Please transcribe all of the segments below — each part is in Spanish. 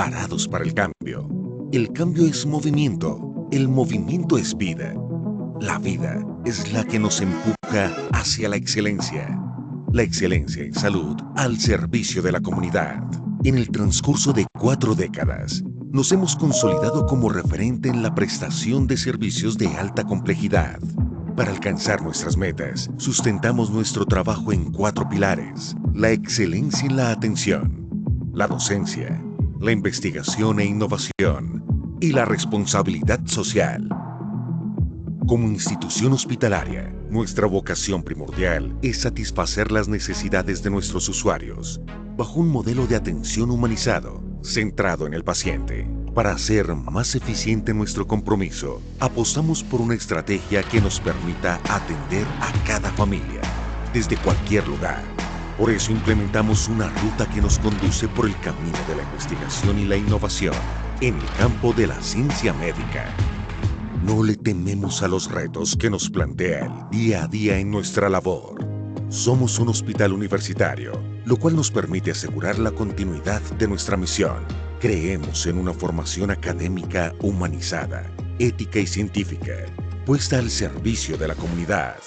preparados para el cambio. El cambio es movimiento, el movimiento es vida. La vida es la que nos empuja hacia la excelencia. La excelencia en salud al servicio de la comunidad. En el transcurso de 4 décadas, nos hemos consolidado como referente en la prestación de servicios de alta complejidad. Para alcanzar nuestras metas, sustentamos nuestro trabajo en 4 pilares: la excelencia en la atención, la docencia, la investigación e innovación y la responsabilidad social. Como institución hospitalaria, nuestra vocación primordial es satisfacer las necesidades de nuestros usuarios bajo un modelo de atención humanizado, centrado en el paciente. Para hacer más eficiente nuestro compromiso, apostamos por una estrategia que nos permita atender a cada familia, desde cualquier lugar. Por eso implementamos una ruta que nos conduce por el camino de la investigación y la innovación en el campo de la ciencia médica. No le tememos a los retos que nos plantea el día a día en nuestra labor. Somos un hospital universitario, lo cual nos permite asegurar la continuidad de nuestra misión. Creemos en una formación académica humanizada, ética y científica, puesta al servicio de la comunidad.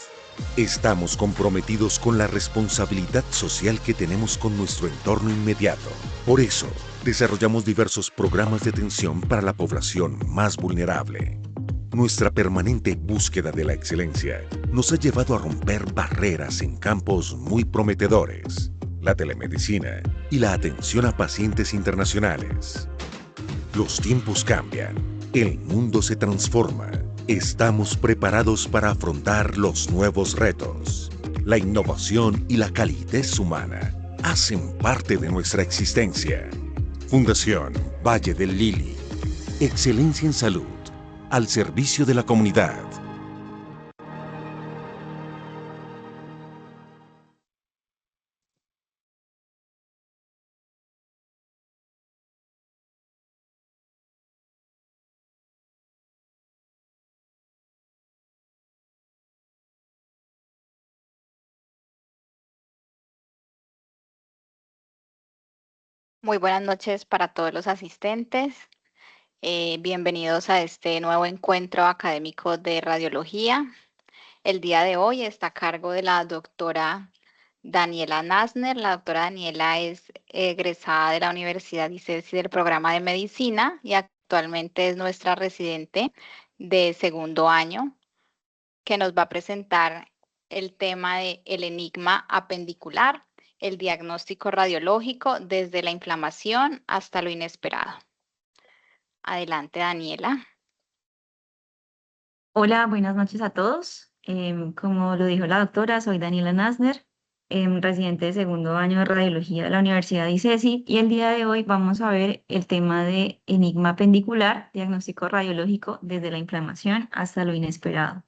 Estamos comprometidos con la responsabilidad social que tenemos con nuestro entorno inmediato. Por eso, desarrollamos diversos programas de atención para la población más vulnerable. Nuestra permanente búsqueda de la excelencia nos ha llevado a romper barreras en campos muy prometedores: la telemedicina y la atención a pacientes internacionales. Los tiempos cambian, el mundo se transforma. Estamos preparados para afrontar los nuevos retos. La innovación y la calidez humana hacen parte de nuestra existencia. Fundación Valle del Lili. Excelencia en salud, al servicio de la comunidad. Muy buenas noches para todos los asistentes. Bienvenidos a este nuevo encuentro académico de radiología. El día de hoy está a cargo de la doctora Daniela Nasner. La doctora Daniela es egresada de la Universidad ICESI del programa de medicina y actualmente es nuestra residente de segundo año, que nos va a presentar el tema de el enigma apendicular, el diagnóstico radiológico desde la inflamación hasta lo inesperado. Adelante, Daniela. Hola, buenas noches a todos. Como lo dijo la doctora, soy Daniela Nasner, residente de segundo año de radiología de la Universidad ICESI, y el día de hoy vamos a ver el tema de enigma apendicular, diagnóstico radiológico desde la inflamación hasta lo inesperado.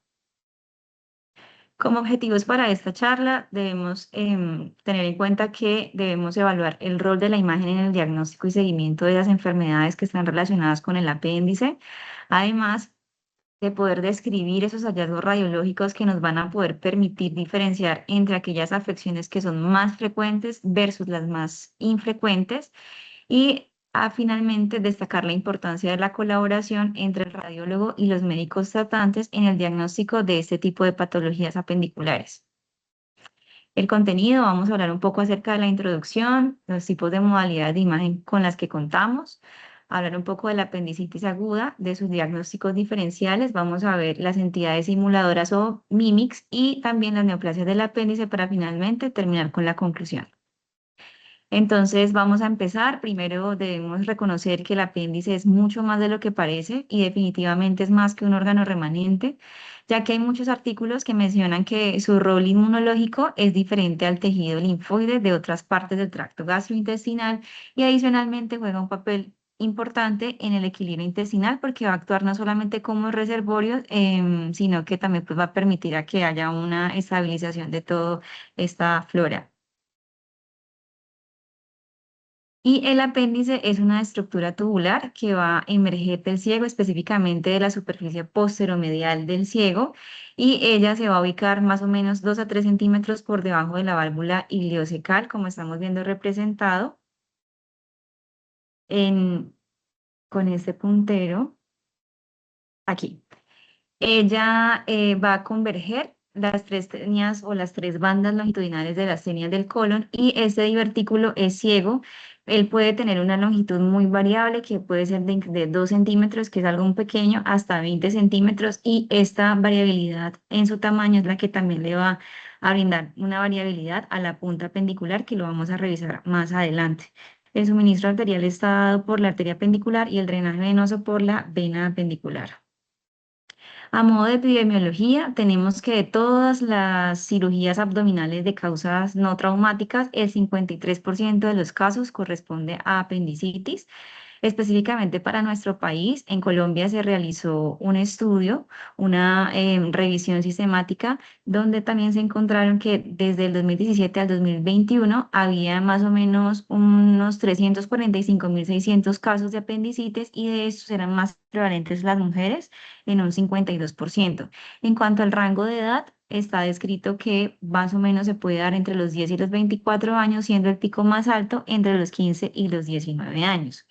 Como objetivos para esta charla debemos tener en cuenta que debemos evaluar el rol de la imagen en el diagnóstico y seguimiento de las enfermedades que están relacionadas con el apéndice. Además, de poder describir esos hallazgos radiológicos que nos van a poder permitir diferenciar entre aquellas afecciones que son más frecuentes versus las más infrecuentes y finalmente destacar la importancia de la colaboración entre el radiólogo y los médicos tratantes en el diagnóstico de este tipo de patologías apendiculares. El contenido, vamos a hablar un poco acerca de la introducción, los tipos de modalidades de imagen con las que contamos, hablar un poco de la apendicitis aguda, de sus diagnósticos diferenciales, vamos a ver las entidades simuladoras o mimics y también las neoplasias del apéndice para finalmente terminar con la conclusión. Entonces vamos a empezar. Primero debemos reconocer que el apéndice es mucho más de lo que parece y definitivamente es más que un órgano remanente, ya que hay muchos artículos que mencionan que su rol inmunológico es diferente al tejido linfoide de otras partes del tracto gastrointestinal y adicionalmente juega un papel importante en el equilibrio intestinal porque va a actuar no solamente como reservorio, sino que también pues, va a permitir a que haya una estabilización de toda esta flora. Y el apéndice es una estructura tubular que va a emerger del ciego, específicamente de la superficie posteromedial del ciego, y ella se va a ubicar más o menos 2 a 3 centímetros por debajo de la válvula ileocecal, como estamos viendo representado con este puntero aquí. Ella va a converger las tres líneas o las tres bandas longitudinales de las líneas del colon y este divertículo es ciego. Él puede tener una longitud muy variable que puede ser de 2 centímetros, que es algo muy pequeño, hasta 20 centímetros y esta variabilidad en su tamaño es la que también le va a brindar una variabilidad a la punta pendicular que lo vamos a revisar más adelante. El suministro arterial está dado por la arteria pendicular y el drenaje venoso por la vena pendicular. A modo de epidemiología, tenemos que de todas las cirugías abdominales de causas no traumáticas, el 53% de los casos corresponde a apendicitis. Específicamente para nuestro país, en Colombia se realizó un estudio, una revisión sistemática, donde también se encontraron que desde el 2017 al 2021 había más o menos unos 345.600 casos de apendicitis y de estos eran más prevalentes las mujeres en un 52%. En cuanto al rango de edad, está descrito que más o menos se puede dar entre los 10 y los 24 años, siendo el pico más alto entre los 15 y los 19 años.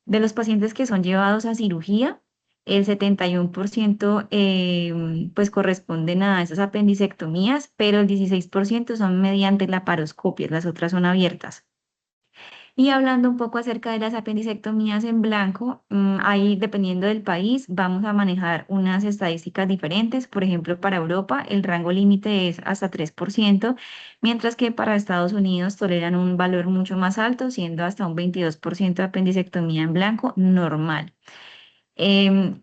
De los pacientes que son llevados a cirugía, el 71% pues corresponden a esas apendicectomías, pero el 16% son mediante laparoscopias, las otras son abiertas. Y hablando un poco acerca de las apendicectomías en blanco, ahí dependiendo del país vamos a manejar unas estadísticas diferentes. Por ejemplo, para Europa el rango límite es hasta 3%, mientras que para Estados Unidos toleran un valor mucho más alto, siendo hasta un 22% de apendicectomía en blanco normal.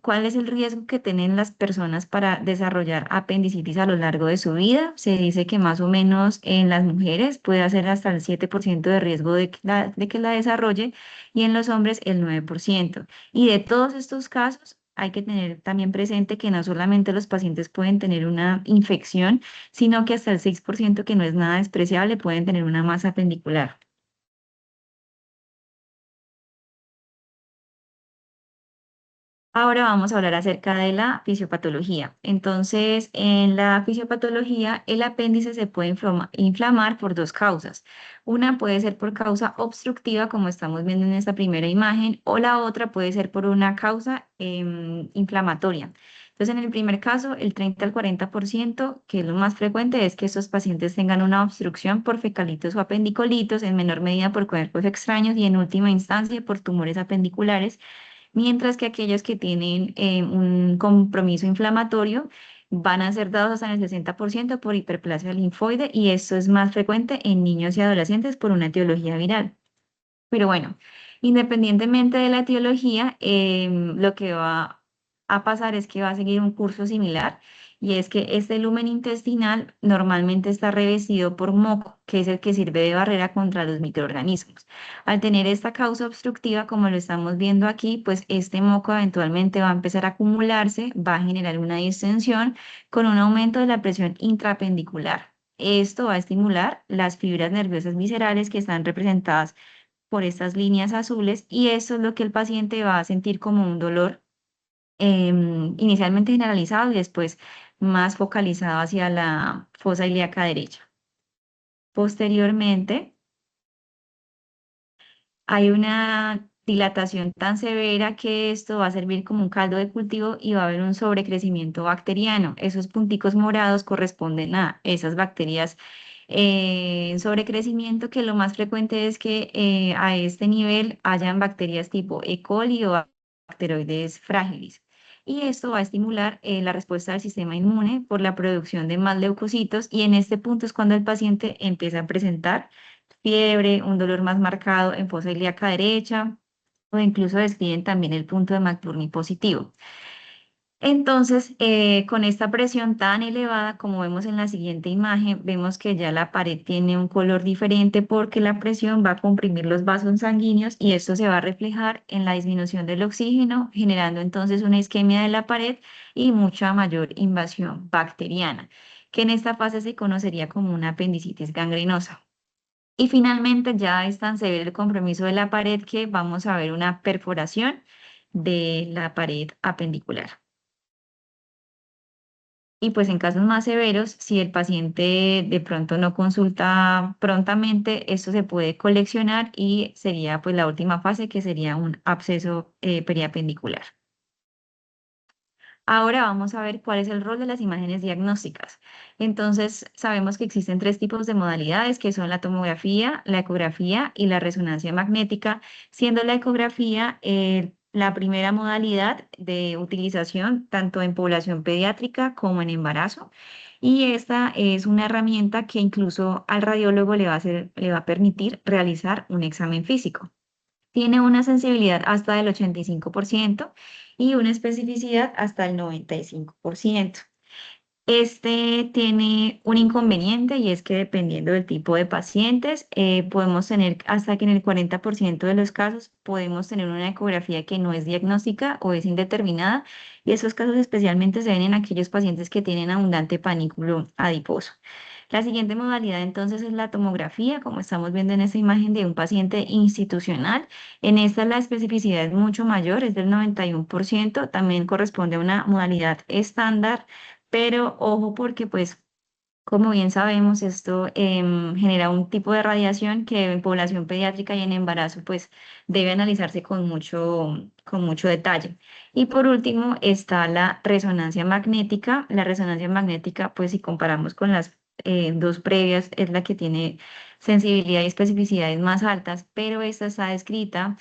¿Cuál es el riesgo que tienen las personas para desarrollar apendicitis a lo largo de su vida? Se dice que más o menos en las mujeres puede hacer hasta el 7% de riesgo de que la desarrolle y en los hombres el 9%. Y de todos estos casos, hay que tener también presente que no solamente los pacientes pueden tener una infección, sino que hasta el 6% que no es nada despreciable, pueden tener una masa apendicular. Ahora vamos a hablar acerca de la fisiopatología. Entonces, en la fisiopatología, el apéndice se puede inflamar por dos causas. Una puede ser por causa obstructiva, como estamos viendo en esta primera imagen, o la otra puede ser por una causa inflamatoria. Entonces, en el primer caso, el 30 al 40%, que es lo más frecuente, es que estos pacientes tengan una obstrucción por fecalitos o apendicolitos, en menor medida por cuerpos extraños y en última instancia por tumores apendiculares, mientras que aquellos que tienen un compromiso inflamatorio van a ser dados hasta en el 60% por hiperplasia linfoide y esto es más frecuente en niños y adolescentes por una etiología viral. Pero bueno, independientemente de la etiología, lo que va a pasar es que va a seguir un curso similar y es que este lumen intestinal normalmente está revestido por moco, que es el que sirve de barrera contra los microorganismos. Al tener esta causa obstructiva, como lo estamos viendo aquí, pues este moco eventualmente va a empezar a acumularse, va a generar una distensión con un aumento de la presión intrapendicular. Esto va a estimular las fibras nerviosas viscerales que están representadas por estas líneas azules y eso es lo que el paciente va a sentir como un dolor inicialmente generalizado y después más focalizado hacia la fosa ilíaca derecha. Posteriormente, hay una dilatación tan severa que esto va a servir como un caldo de cultivo y va a haber un sobrecrecimiento bacteriano. Esos punticos morados corresponden a esas bacterias en sobrecrecimiento, que lo más frecuente es que a este nivel hayan bacterias tipo E. coli o bacteroides frágiles. Y esto va a estimular la respuesta del sistema inmune por la producción de más leucocitos y en este punto es cuando el paciente empieza a presentar fiebre, un dolor más marcado en fosa ilíaca derecha o incluso describen también el punto de McBurney positivo. Entonces, con esta presión tan elevada, como vemos en la siguiente imagen, vemos que ya la pared tiene un color diferente porque la presión va a comprimir los vasos sanguíneos y esto se va a reflejar en la disminución del oxígeno, generando entonces una isquemia de la pared y mucha mayor invasión bacteriana, que en esta fase se conocería como una apendicitis gangrenosa. Y finalmente ya es tan severo el compromiso de la pared que vamos a ver una perforación de la pared apendicular. Y pues en casos más severos, si el paciente de pronto no consulta prontamente, esto se puede coleccionar y sería pues la última fase que sería un absceso periapendicular. Ahora vamos a ver cuál es el rol de las imágenes diagnósticas. Entonces, sabemos que existen tres tipos de modalidades, que son la tomografía, la ecografía y la resonancia magnética, siendo la ecografía la primera modalidad de utilización tanto en población pediátrica como en embarazo. Y esta es una herramienta que incluso al radiólogo le va a permitir realizar un examen físico. Tiene una sensibilidad hasta del 85% y una especificidad hasta el 95%. Este tiene un inconveniente y es que dependiendo del tipo de pacientes, podemos tener hasta que en el 40% de los casos podemos tener una ecografía que no es diagnóstica o es indeterminada, y esos casos especialmente se ven en aquellos pacientes que tienen abundante panículo adiposo. La siguiente modalidad entonces es la tomografía, como estamos viendo en esta imagen de un paciente institucional. En esta la especificidad es mucho mayor, es del 91%, también corresponde a una modalidad estándar, pero ojo porque pues como bien sabemos esto genera un tipo de radiación que en población pediátrica y en embarazo pues debe analizarse con mucho detalle. Y por último está la resonancia magnética. La resonancia magnética pues si comparamos con las dos previas es la que tiene sensibilidad y especificidades más altas, pero esta está descrita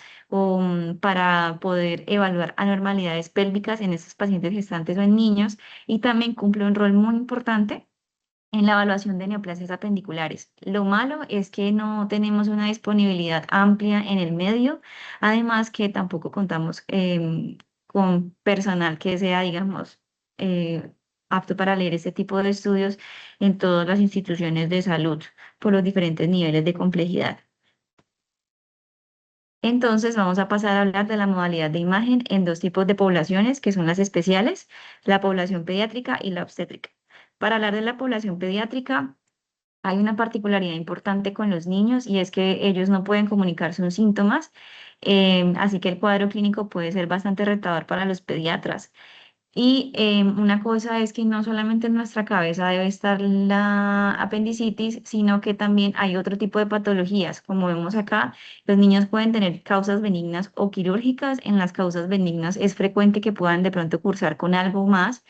para poder evaluar anormalidades pélvicas en estos pacientes gestantes o en niños, y también cumple un rol muy importante en la evaluación de neoplasias apendiculares. Lo malo es que no tenemos una disponibilidad amplia en el medio, además que tampoco contamos con personal que sea, digamos, eh, apto para leer este tipo de estudios en todas las instituciones de salud por los diferentes niveles de complejidad. Entonces vamos a pasar a hablar de la modalidad de imagen en dos tipos de poblaciones, que son las especiales, la población pediátrica y la obstétrica. Para hablar de la población pediátrica, hay una particularidad importante con los niños y es que ellos no pueden comunicar sus síntomas, así que el cuadro clínico puede ser bastante retador para los pediatras. Y una cosa es que no solamente en nuestra cabeza debe estar la apendicitis, sino que también hay otro tipo de patologías. Como vemos acá, los niños pueden tener causas benignas o quirúrgicas. En las causas benignas es frecuente que puedan de pronto cursar con algo más,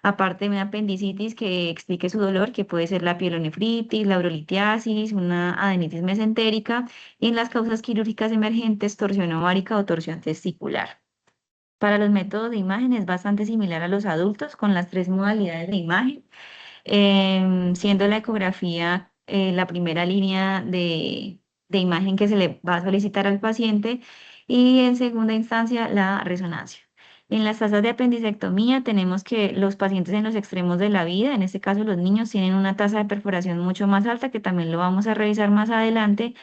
aparte de una apendicitis que explique su dolor, que puede ser la pielonefritis, la urolitiasis, una adenitis mesentérica, y en las causas quirúrgicas emergentes, torsión ovárica o torsión testicular. Para los métodos de imagen es bastante similar a los adultos con las tres modalidades de imagen, siendo la ecografía la primera línea de imagen que se le va a solicitar al paciente y en segunda instancia la resonancia. En las tasas de apendicectomía tenemos que los pacientes en los extremos de la vida, en este caso los niños, tienen una tasa de perforación mucho más alta, que también lo vamos a revisar más adelante,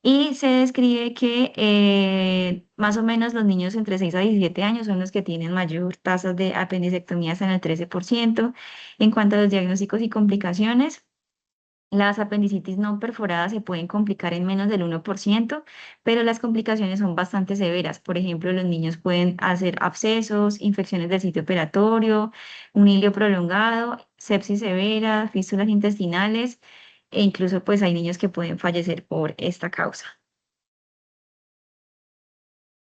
y se describe que más o menos los niños entre 6 a 17 años son los que tienen mayor tasas de apendicectomías en el 13%. En cuanto a los diagnósticos y complicaciones, las apendicitis no perforadas se pueden complicar en menos del 1%, pero las complicaciones son bastante severas. Por ejemplo, los niños pueden hacer abscesos, infecciones del sitio operatorio, un hilio prolongado, sepsis severa, fístulas intestinales, e incluso pues hay niños que pueden fallecer por esta causa.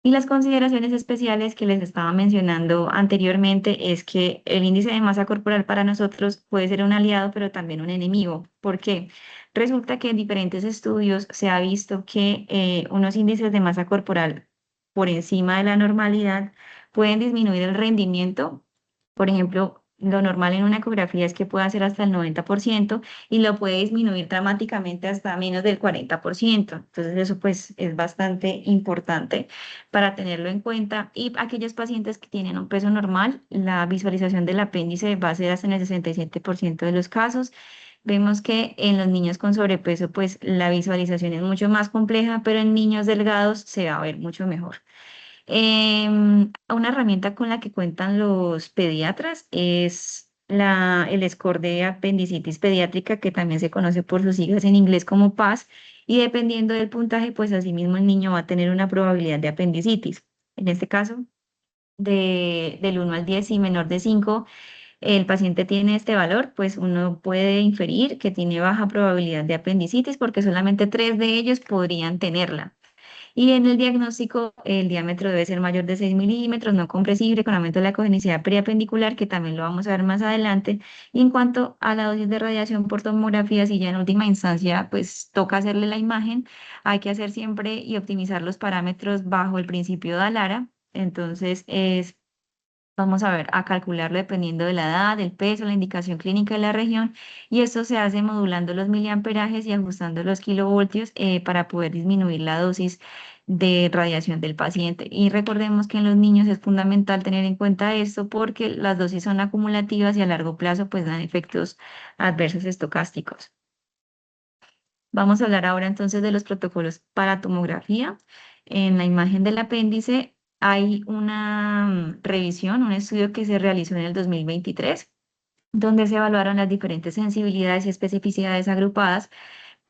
Y las consideraciones especiales que les estaba mencionando anteriormente es que el índice de masa corporal para nosotros puede ser un aliado, pero también un enemigo. ¿Por qué? Resulta que en diferentes estudios se ha visto que unos índices de masa corporal por encima de la normalidad pueden disminuir el rendimiento. Por ejemplo, lo normal en una ecografía es que pueda ser hasta el 90% y lo puede disminuir dramáticamente hasta menos del 40%. Entonces eso pues es bastante importante para tenerlo en cuenta. Y aquellos pacientes que tienen un peso normal, la visualización del apéndice va a ser hasta en el 67% de los casos. Vemos que en los niños con sobrepeso, pues la visualización es mucho más compleja, pero en niños delgados se va a ver mucho mejor. Una herramienta con la que cuentan los pediatras es el score de apendicitis pediátrica, que también se conoce por sus siglas en inglés como PAS, y dependiendo del puntaje, pues asimismo el niño va a tener una probabilidad de apendicitis. En este caso, del 1 al 10 y menor de 5, el paciente tiene este valor, pues uno puede inferir que tiene baja probabilidad de apendicitis porque solamente 3 de ellos podrían tenerla. Y en el diagnóstico, el diámetro debe ser mayor de 6 milímetros, no compresible, con aumento de la cogenicidad periapendicular, que también lo vamos a ver más adelante. Y en cuanto a la dosis de radiación por tomografía, si ya en última instancia, pues toca hacerle la imagen, hay que hacer siempre y optimizar los parámetros bajo el principio de Alara. Entonces, vamos a ver, a calcularlo dependiendo de la edad, el peso, la indicación clínica de la región, y esto se hace modulando los miliamperajes y ajustando los kilovoltios para poder disminuir la dosis de radiación del paciente. Y recordemos que en los niños es fundamental tener en cuenta esto porque las dosis son acumulativas y a largo plazo pues dan efectos adversos estocásticos. Vamos a hablar ahora entonces de los protocolos para tomografía. En la imagen del apéndice hay una revisión, un estudio que se realizó en el 2023, donde se evaluaron las diferentes sensibilidades y especificidades agrupadas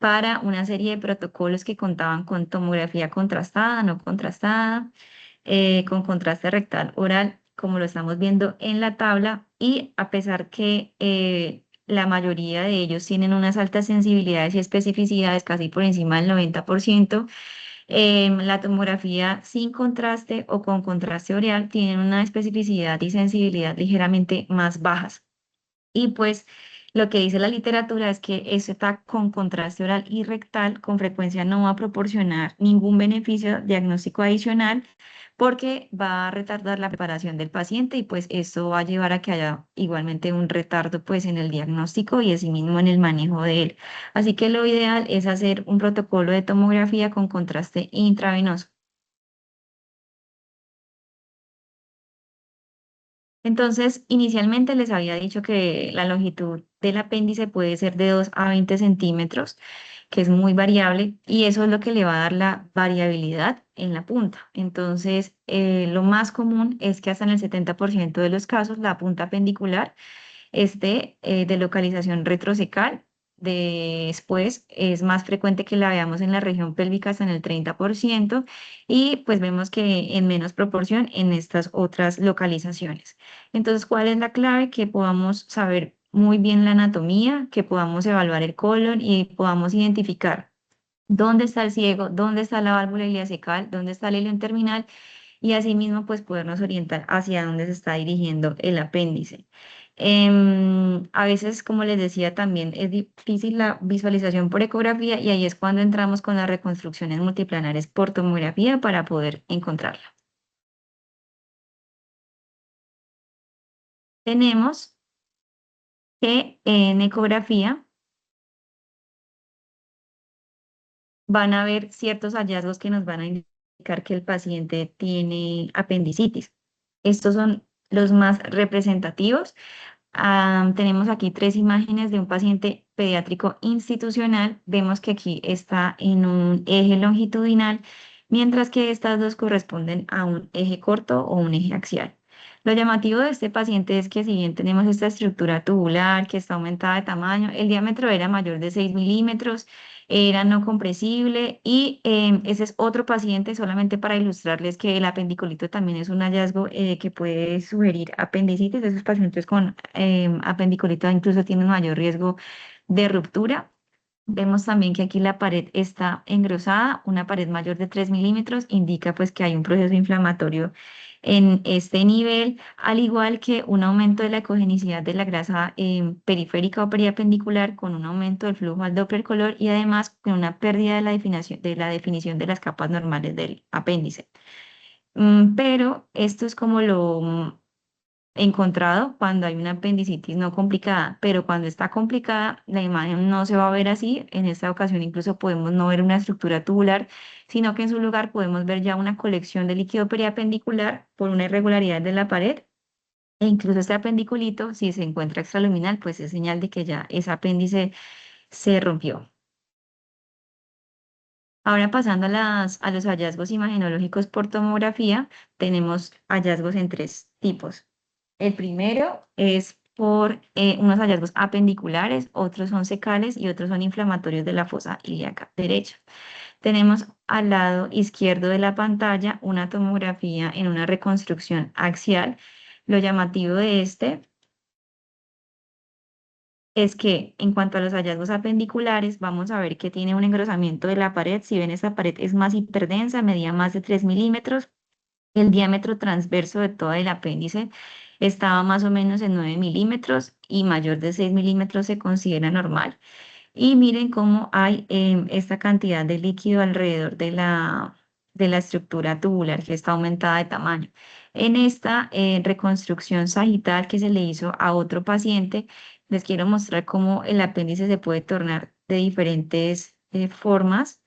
para una serie de protocolos que contaban con tomografía contrastada, no contrastada, con contraste rectal oral, como lo estamos viendo en la tabla, y a pesar que la mayoría de ellos tienen unas altas sensibilidades y especificidades, casi por encima del 90%, la tomografía sin contraste o con contraste oral tienen una especificidad y sensibilidad ligeramente más bajas. Y pues lo que dice la literatura es que eso está con contraste oral y rectal, con frecuencia no va a proporcionar ningún beneficio diagnóstico adicional porque va a retardar la preparación del paciente y pues esto va a llevar a que haya igualmente un retardo pues en el diagnóstico y asimismo en el manejo de él. Así que lo ideal es hacer un protocolo de tomografía con contraste intravenoso. Entonces, inicialmente les había dicho que la longitud del apéndice puede ser de 2 a 20 centímetros, que es muy variable, y eso es lo que le va a dar la variabilidad en la punta. Entonces, lo más común es que hasta en el 70% de los casos la punta pendicular de localización retrocecal. Después es más frecuente que la veamos en la región pélvica hasta en el 30% y pues vemos que en menos proporción en estas otras localizaciones. Entonces, ¿cuál es la clave? Que podamos saber muy bien la anatomía, que podamos evaluar el colon y podamos identificar dónde está el ciego, dónde está la válvula ileocecal, dónde está el ileón terminal y asimismo pues podernos orientar hacia dónde se está dirigiendo el apéndice. A veces, como les decía, también es difícil la visualización por ecografía y ahí es cuando entramos con las reconstrucciones multiplanares por tomografía para poder encontrarla. Tenemos que en ecografía van a haber ciertos hallazgos que nos van a indicar que el paciente tiene apendicitis. Estos son los más representativos. Tenemos aquí 3 imágenes de un paciente pediátrico institucional. Vemos que aquí está en un eje longitudinal, mientras que estas dos corresponden a un eje corto o un eje axial. Lo llamativo de este paciente es que si bien tenemos esta estructura tubular que está aumentada de tamaño, el diámetro era mayor de 6 milímetros, era no compresible y ese es otro paciente solamente para ilustrarles que el apendiculito también es un hallazgo que puede sugerir apendicitis. Esos pacientes con apendiculito incluso tienen mayor riesgo de ruptura. Vemos también que aquí la pared está engrosada, una pared mayor de 3 milímetros indica pues que hay un proceso inflamatorio en este nivel, al igual que un aumento de la ecogenicidad de la grasa periférica o periapendicular con un aumento del flujo al Doppler color y además con una pérdida de la definición de las capas normales del apéndice. Pero esto es como lo encontrado cuando hay una apendicitis no complicada, pero cuando está complicada, la imagen no se va a ver así. En esta ocasión incluso podemos no ver una estructura tubular, sino que en su lugar podemos ver ya una colección de líquido periapendicular por una irregularidad de la pared. E incluso este apendiculito, si se encuentra extraluminal, pues es señal de que ya ese apéndice se rompió. Ahora pasando a los hallazgos imagenológicos por tomografía, tenemos hallazgos en 3 tipos. El primero es por unos hallazgos apendiculares, otros son secales y otros son inflamatorios de la fosa ilíaca derecha. Tenemos al lado izquierdo de la pantalla una tomografía en una reconstrucción axial. Lo llamativo de este es que en cuanto a los hallazgos apendiculares, vamos a ver que tiene un engrosamiento de la pared. Si ven, esta pared es más hiperdensa, medía más de 3 milímetros. El diámetro transverso de todo el apéndice estaba más o menos en 9 milímetros y mayor de 6 milímetros se considera normal. Y miren cómo hay esta cantidad de líquido alrededor de la estructura tubular que está aumentada de tamaño. En esta reconstrucción sagital que se le hizo a otro paciente, les quiero mostrar cómo el apéndice se puede tornar de diferentes formas.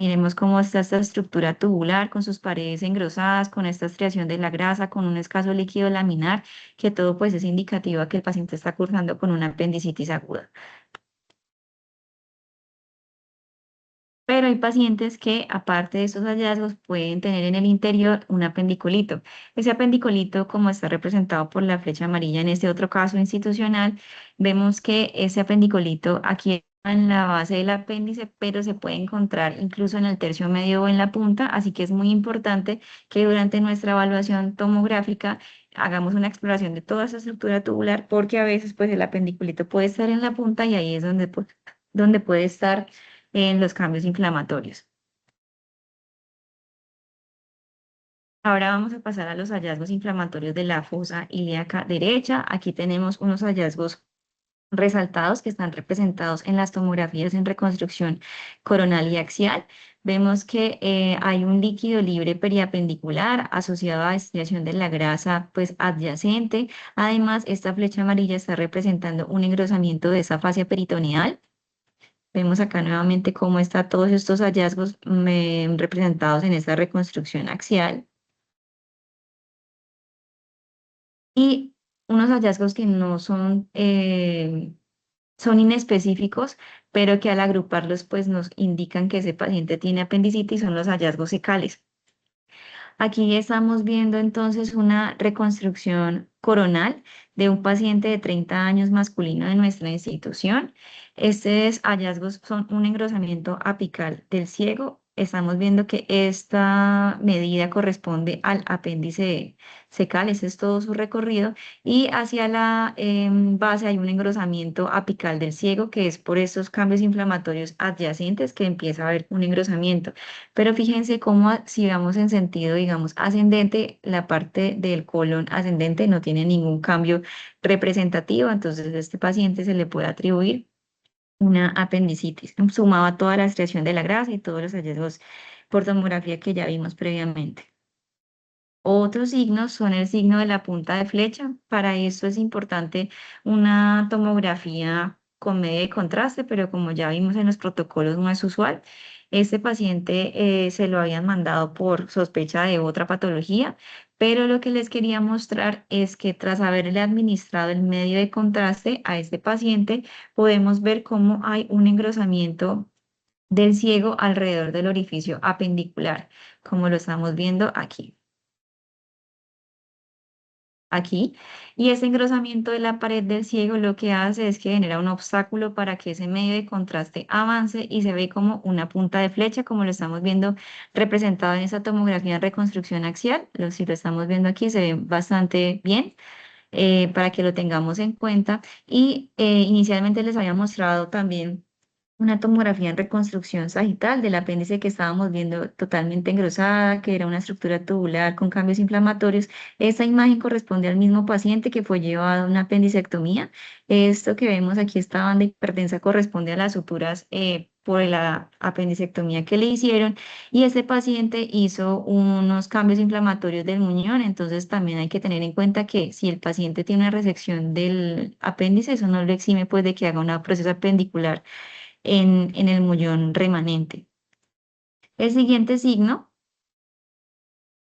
Miremos cómo está esta estructura tubular con sus paredes engrosadas, con esta estriación de la grasa, con un escaso líquido laminar, que todo pues es indicativo a que el paciente está cursando con una apendicitis aguda. Pero hay pacientes que, aparte de estos hallazgos, pueden tener en el interior un apendiculito. Ese apendiculito, como está representado por la flecha amarilla en este otro caso institucional, vemos que ese apendiculito aquí en la base del apéndice, pero se puede encontrar incluso en el tercio medio o en la punta, así que es muy importante que durante nuestra evaluación tomográfica hagamos una exploración de toda esa estructura tubular, porque a veces pues el apendiculito puede estar en la punta y ahí es donde, donde puede estar en los cambios inflamatorios. Ahora vamos a pasar a los hallazgos inflamatorios de la fosa ilíaca derecha. Aquí tenemos unos hallazgos resaltados que están representados en las tomografías en reconstrucción coronal y axial. Vemos que hay un líquido libre periapendicular asociado a estriación de la grasa pues adyacente. Además, esta flecha amarilla está representando un engrosamiento de esa fascia peritoneal. Vemos acá nuevamente cómo están todos estos hallazgos representados en esta reconstrucción axial y unos hallazgos que no son, son inespecíficos, pero que al agruparlos pues nos indican que ese paciente tiene apendicitis, son los hallazgos cecales. Aquí estamos viendo entonces una reconstrucción coronal de un paciente de 30 años masculino de nuestra institución. Estos hallazgos son un engrosamiento apical del ciego. Estamos viendo que esta medida corresponde al apéndice cecal, ese es todo su recorrido, y hacia la base hay un engrosamiento apical del ciego, que es por estos cambios inflamatorios adyacentes que empieza a haber un engrosamiento. Pero fíjense cómo si vamos en sentido, digamos, ascendente, la parte del colon ascendente no tiene ningún cambio representativo, entonces a este paciente se le puede atribuir una apendicitis, sumado a toda la extracción de la grasa y todos los hallazgos por tomografía que ya vimos previamente. Otros signos son el signo de la punta de flecha. Para esto es importante una tomografía con medio de contraste, pero como ya vimos en los protocolos no es usual. Este paciente se lo habían mandado por sospecha de otra patología, pero lo que les quería mostrar es que tras haberle administrado el medio de contraste a este paciente, podemos ver cómo hay un engrosamiento del ciego alrededor del orificio apendicular, como lo estamos viendo aquí. Aquí, y ese engrosamiento de la pared del ciego lo que hace es que genera un obstáculo para que ese medio de contraste avance y se ve como una punta de flecha, como lo estamos viendo representado en esa tomografía de reconstrucción axial. Si lo estamos viendo aquí, se ve bastante bien para que lo tengamos en cuenta. Y inicialmente les había mostrado también una tomografía en reconstrucción sagital del apéndice que estábamos viendo totalmente engrosada, que era una estructura tubular con cambios inflamatorios. Esta imagen corresponde al mismo paciente que fue llevado a una apendicectomía. Esto que vemos aquí, esta banda hipertensa, corresponde a las suturas por la apendicectomía que le hicieron y este paciente hizo unos cambios inflamatorios del muñón, entonces también hay que tener en cuenta que si el paciente tiene una resección del apéndice, eso no lo exime pues de que haga un proceso apendicular en el muñón remanente. El siguiente signo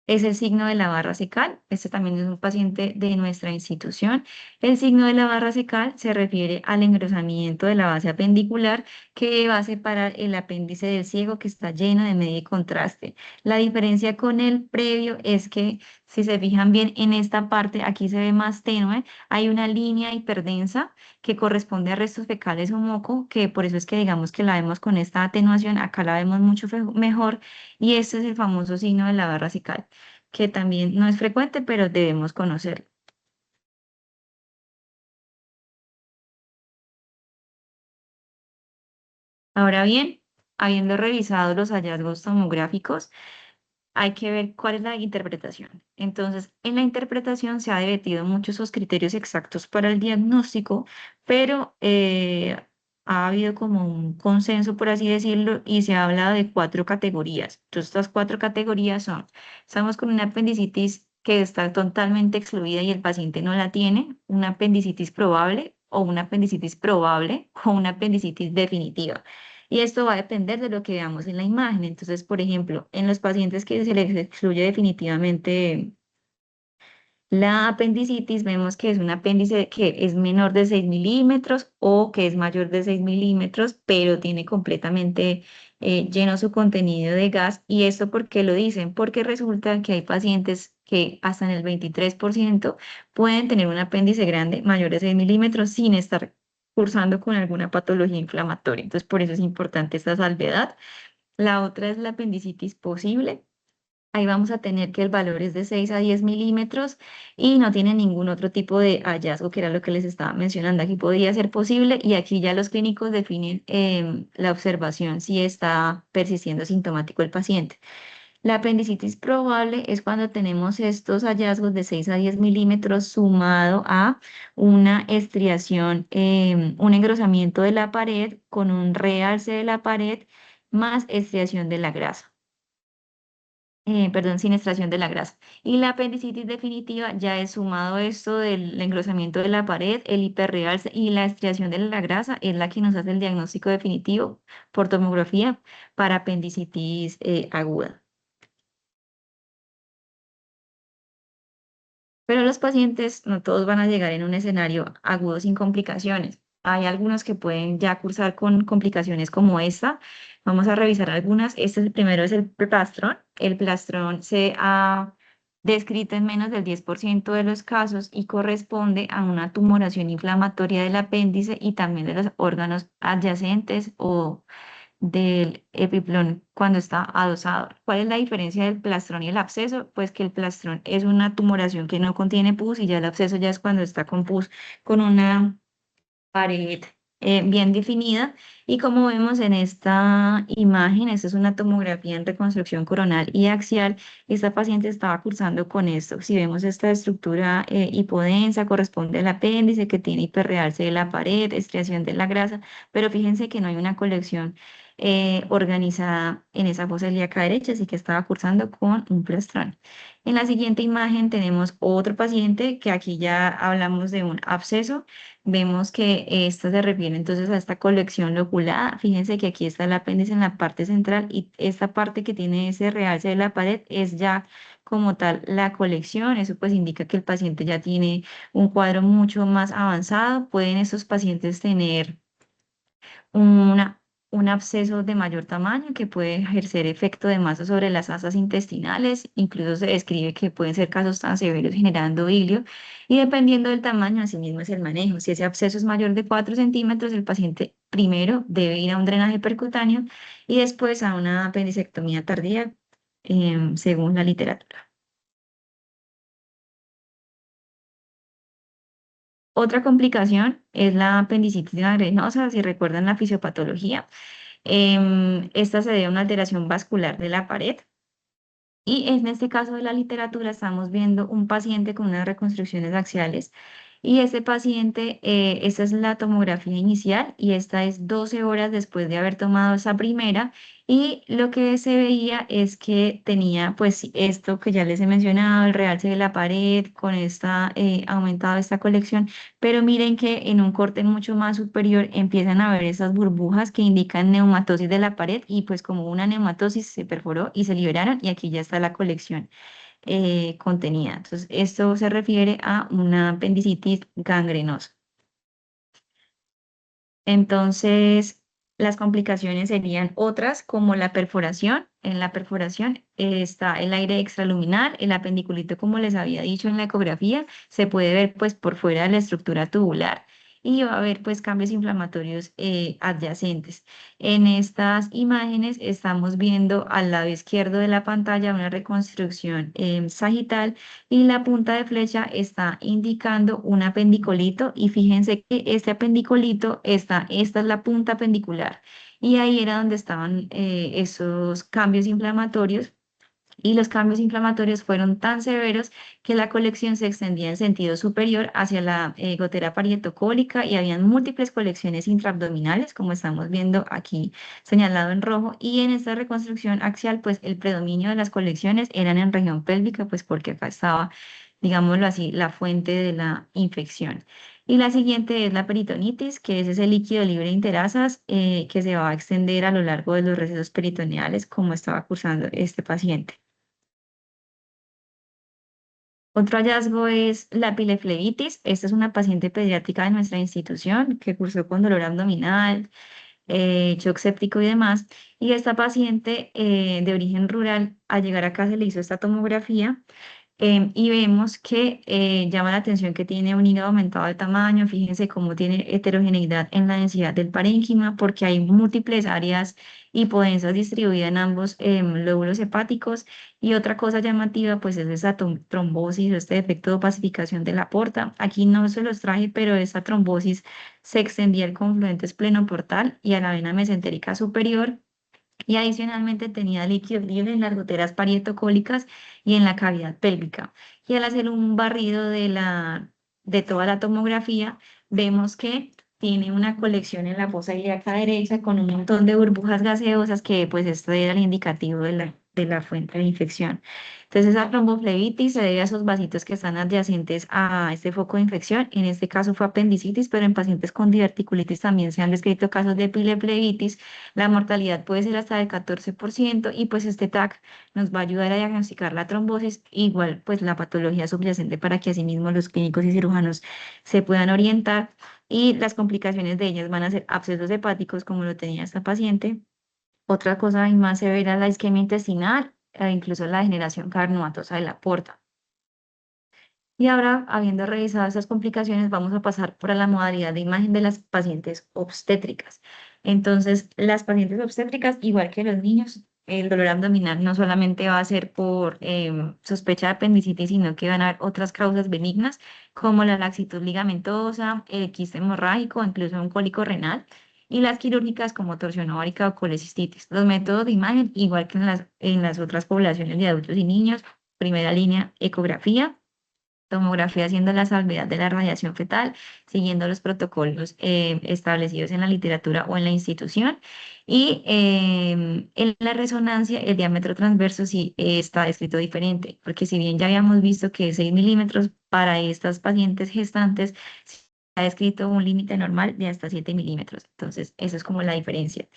es el signo de la barra cecal. Este también es un paciente de nuestra institución. El signo de la barra cecal se refiere al engrosamiento de la base apendicular que va a separar el apéndice del ciego que está lleno de medio de contraste. La diferencia con el previo es que si se fijan bien en esta parte, aquí se ve más tenue, hay una línea hiperdensa que corresponde a restos fecales o moco, que por eso es que digamos que la vemos con esta atenuación, acá la vemos mucho mejor y este es el famoso signo de la barra cecal que también no es frecuente, pero debemos conocerlo. Ahora bien, habiendo revisado los hallazgos tomográficos, hay que ver cuál es la interpretación. Entonces, en la interpretación se ha debatido mucho esos criterios exactos para el diagnóstico, pero ha habido como un consenso, por así decirlo, y se ha hablado de cuatro categorías. Entonces, estas cuatro categorías son, estamos con una apendicitis que está totalmente excluida y el paciente no la tiene, una apendicitis probable o una apendicitis probable o una apendicitis definitiva. Y esto va a depender de lo que veamos en la imagen. Entonces, por ejemplo, en los pacientes que se les excluye definitivamente la apendicitis, vemos que es un apéndice que es menor de 6 milímetros o que es mayor de 6 milímetros, pero tiene completamente lleno su contenido de gas. ¿Y esto por qué lo dicen? Porque resulta que hay pacientes que hasta en el 23% pueden tener un apéndice grande mayor de 6 milímetros sin estar cursando con alguna patología inflamatoria. Entonces, por eso es importante esta salvedad. La otra es la apendicitis posible. Ahí vamos a tener que el valor es de 6 a 10 milímetros y no tiene ningún otro tipo de hallazgo, que era lo que les estaba mencionando. Aquí podría ser posible y aquí ya los clínicos definen la observación si está persistiendo sintomático el paciente. La apendicitis probable es cuando tenemos estos hallazgos de 6 a 10 milímetros sumado a una estriación, un engrosamiento de la pared con un realce de la pared más estriación de la grasa, perdón, sin extracción de la grasa. Y la apendicitis definitiva ya es sumado esto del engrosamiento de la pared, el hiperrealce y la estriación de la grasa, es la que nos hace el diagnóstico definitivo por tomografía para apendicitis aguda. Pero los pacientes no todos van a llegar en un escenario agudo sin complicaciones. Hay algunos que pueden ya cursar con complicaciones como esta. Vamos a revisar algunas. Este el primero es el plastrón. El plastrón se ha descrito en menos del 10% de los casos y corresponde a una tumoración inflamatoria del apéndice y también de los órganos adyacentes o del epiplón cuando está adosado. ¿Cuál es la diferencia del plastrón y el absceso? Pues que el plastrón es una tumoración que no contiene pus y ya el absceso ya es cuando está con pus, con una pared bien definida. Y como vemos en esta imagen, esta es una tomografía en reconstrucción coronal y axial. Esta paciente estaba cursando con esto. Si vemos esta estructura hipodensa, corresponde al apéndice que tiene hiperrealce de la pared, estriación de la grasa, pero fíjense que no hay una colección organizada en esa fosa ilíaca derecha, así que estaba cursando con un plastrón. En la siguiente imagen tenemos otro paciente que aquí ya hablamos de un absceso. Vemos que esta se refiere entonces a esta colección loculada. Fíjense que aquí está el apéndice en la parte central y esta parte que tiene ese realce de la pared es ya como tal la colección. Eso pues indica que el paciente ya tiene un cuadro mucho más avanzado. Pueden estos pacientes tener una, un absceso de mayor tamaño que puede ejercer efecto de masa sobre las asas intestinales. Incluso se describe que pueden ser casos tan severos generando hilio y dependiendo del tamaño, asimismo es el manejo. Si ese absceso es mayor de 4 centímetros, el paciente primero debe ir a un drenaje percutáneo y después a una apendicectomía tardía, según la literatura. Otra complicación es la apendicitis gangrenosa, si recuerdan la fisiopatología. Esta se debe a una alteración vascular de la pared. Y en este caso de la literatura estamos viendo un paciente con unas reconstrucciones axiales y ese paciente, esta es la tomografía inicial y esta es 12 horas después de haber tomado esa primera y lo que se veía es que tenía pues sí, esto que ya les he mencionado, el realce de la pared con esta, aumentado esta colección, pero miren que en un corte mucho más superior empiezan a ver esas burbujas que indican neumatosis de la pared y pues como una neumatosis se perforó y se liberaron y aquí ya está la colección contenida. Entonces, esto se refiere a una apendicitis gangrenosa. Entonces, las complicaciones serían otras como la perforación. En la perforación está el aire extraluminal, el apendiculito, como les había dicho en la ecografía, se puede ver pues por fuera de la estructura tubular. y va a haber pues cambios inflamatorios adyacentes. En estas imágenes estamos viendo al lado izquierdo de la pantalla una reconstrucción sagital y la punta de flecha está indicando un apendicolito y fíjense que este apendicolito esta es la punta apendicular y ahí era donde estaban esos cambios inflamatorios y los cambios inflamatorios fueron tan severos que la colección se extendía en sentido superior hacia la gotera parietocólica y habían múltiples colecciones intraabdominales, como estamos viendo aquí señalado en rojo, y en esta reconstrucción axial, pues el predominio de las colecciones eran en región pélvica, pues porque acá estaba, digámoslo así, la fuente de la infección. Y la siguiente es la peritonitis, que es ese líquido libre de interasas que se va a extender a lo largo de los recesos peritoneales, como estaba cursando este paciente. Otro hallazgo es la pileflebitis. Esta es una paciente pediátrica de nuestra institución que cursó con dolor abdominal, shock séptico y demás. Y esta paciente de origen rural, al llegar acá se le hizo esta tomografía y vemos que llama la atención que tiene un hígado aumentado de tamaño. Fíjense cómo tiene heterogeneidad en la densidad del parénquima, porque hay múltiples áreas hipodensas distribuidas en ambos lóbulos hepáticos. Y otra cosa llamativa, pues es esa trombosis, este defecto de opacificación de la porta. Aquí no se los traje, pero esa trombosis se extendía al confluente esplenoportal y a la vena mesentérica superior y adicionalmente tenía líquido libre en las goteras parietocólicas y en la cavidad pélvica. Y al hacer un barrido de toda la tomografía, vemos que tiene una colección en la fosa ilíaca derecha con un montón de burbujas gaseosas que pues esto era el indicativo de la fuente de infección. Entonces, esa tromboflebitis se debe a esos vasitos que están adyacentes a este foco de infección. En este caso fue apendicitis, pero en pacientes con diverticulitis también se han descrito casos de pileflebitis. La mortalidad puede ser hasta del 14% y pues este TAC nos va a ayudar a diagnosticar la trombosis, igual pues la patología subyacente para que asimismo los clínicos y cirujanos se puedan orientar y las complicaciones de ellas van a ser abscesos hepáticos como lo tenía esta paciente. Otra cosa y más severa es la isquemia intestinal e incluso la degeneración cardiomatosa de la porta. Y ahora, habiendo revisado estas complicaciones, vamos a pasar por la modalidad de imagen de las pacientes obstétricas. Entonces, las pacientes obstétricas, igual que los niños, el dolor abdominal no solamente va a ser por sospecha de apendicitis, sino que van a haber otras causas benignas, como la laxitud ligamentosa, el quiste hemorrágico, incluso un cólico renal, y las quirúrgicas como torsión ovárica o colecistitis. Los métodos de imagen, igual que en las otras poblaciones de adultos y niños, primera línea, ecografía, tomografía haciendo la salvedad de la radiación fetal, siguiendo los protocolos establecidos en la literatura o en la institución. Y en la resonancia, el diámetro transverso sí está escrito diferente, porque si bien ya habíamos visto que es 6 milímetros para estas pacientes gestantes, se ha escrito un límite normal de hasta 7 milímetros. Entonces, eso es como la diferencia.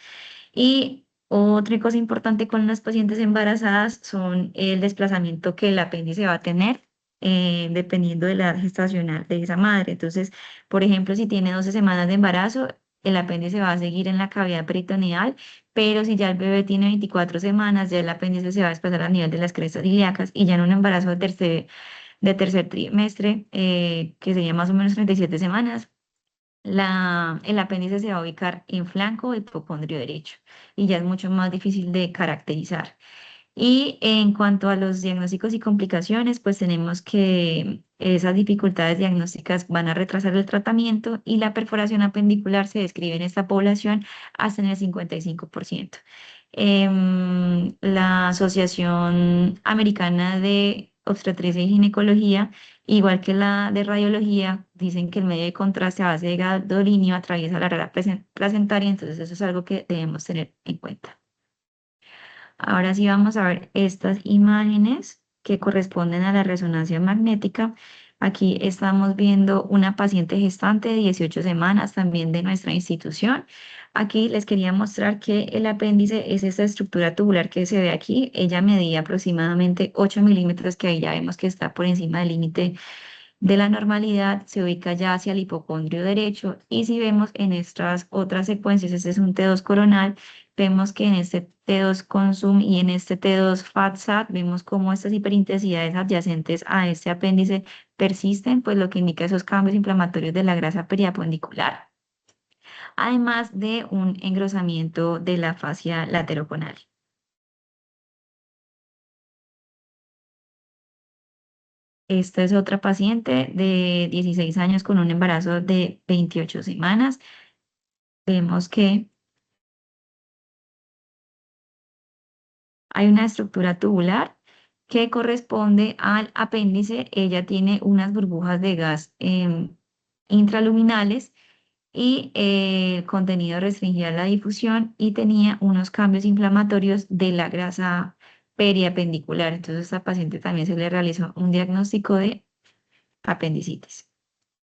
Y otra cosa importante con las pacientes embarazadas son el desplazamiento que el apéndice va a tener dependiendo de la edad gestacional de esa madre. Entonces, por ejemplo, si tiene 12 semanas de embarazo, el apéndice va a seguir en la cavidad peritoneal, pero si ya el bebé tiene 24 semanas, ya el apéndice se va a desplazar a nivel de las crestas ilíacas y ya en un embarazo de tercer trimestre, que sería más o menos 37 semanas, el apéndice se va a ubicar en flanco o hipocondrio derecho y ya es mucho más difícil de caracterizar. Y en cuanto a los diagnósticos y complicaciones, pues tenemos que esas dificultades diagnósticas van a retrasar el tratamiento y la perforación apendicular se describe en esta población hasta en el 55%. La Asociación Americana de Obstetricia y Ginecología, igual que la de radiología, dicen que el medio de contraste a base de gadolinio atraviesa la rara placentaria, entonces eso es algo que debemos tener en cuenta. Ahora sí vamos a ver estas imágenes que corresponden a la resonancia magnética. Aquí estamos viendo una paciente gestante de 18 semanas también de nuestra institución. Aquí les quería mostrar que el apéndice es esta estructura tubular que se ve aquí. Ella medía aproximadamente 8 milímetros, que ahí ya vemos que está por encima del límite de la normalidad, se ubica ya hacia el hipocondrio derecho y si vemos en estas otras secuencias, este es un T2 coronal, vemos que en este T2 Consum y en este T2 FATSAT vemos cómo estas hiperintensidades adyacentes a este apéndice persisten, pues lo que indica esos cambios inflamatorios de la grasa periapendicular, además de un engrosamiento de la fascia lateroconal. Esta es otra paciente de 16 años con un embarazo de 28 semanas. Vemos que hay una estructura tubular que corresponde al apéndice. Ella tiene unas burbujas de gas intraluminales y el contenido restringía la difusión y tenía unos cambios inflamatorios de la grasa periapendicular. Entonces, a esta paciente también se le realizó un diagnóstico de apendicitis.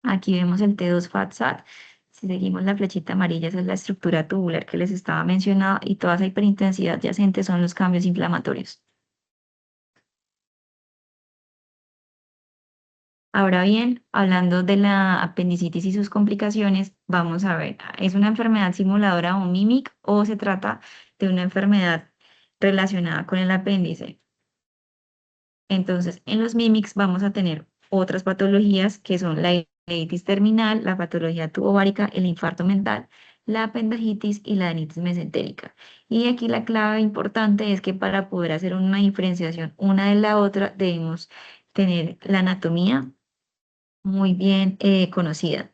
Aquí vemos el T2 FATSAT. Si seguimos la flechita amarilla, esa es la estructura tubular que les estaba mencionando y toda esa hiperintensidad adyacente son los cambios inflamatorios. Ahora bien, hablando de la apendicitis y sus complicaciones, vamos a ver, ¿es una enfermedad simuladora o MIMIC o se trata de una enfermedad relacionada con el apéndice? Entonces, en los MIMICs vamos a tener otras patologías que son la ileitis terminal, la patología tubovárica, el infarto mental, la apendicitis y la adenitis mesentérica. Y aquí la clave importante es que para poder hacer una diferenciación una de la otra debemos tener la anatomía muy bien conocida.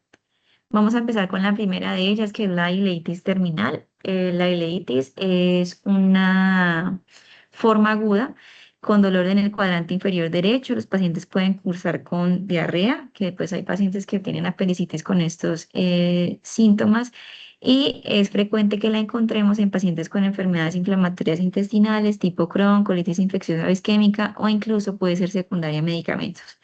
Vamos a empezar con la primera de ellas, que es la ileitis terminal. La ileitis es una forma aguda con dolor en el cuadrante inferior derecho. Los pacientes pueden cursar con diarrea, que pues hay pacientes que tienen apendicitis con estos síntomas. Y es frecuente que la encontremos en pacientes con enfermedades inflamatorias intestinales tipo Crohn, colitis infecciosa o isquémica o incluso puede ser secundaria a medicamentos.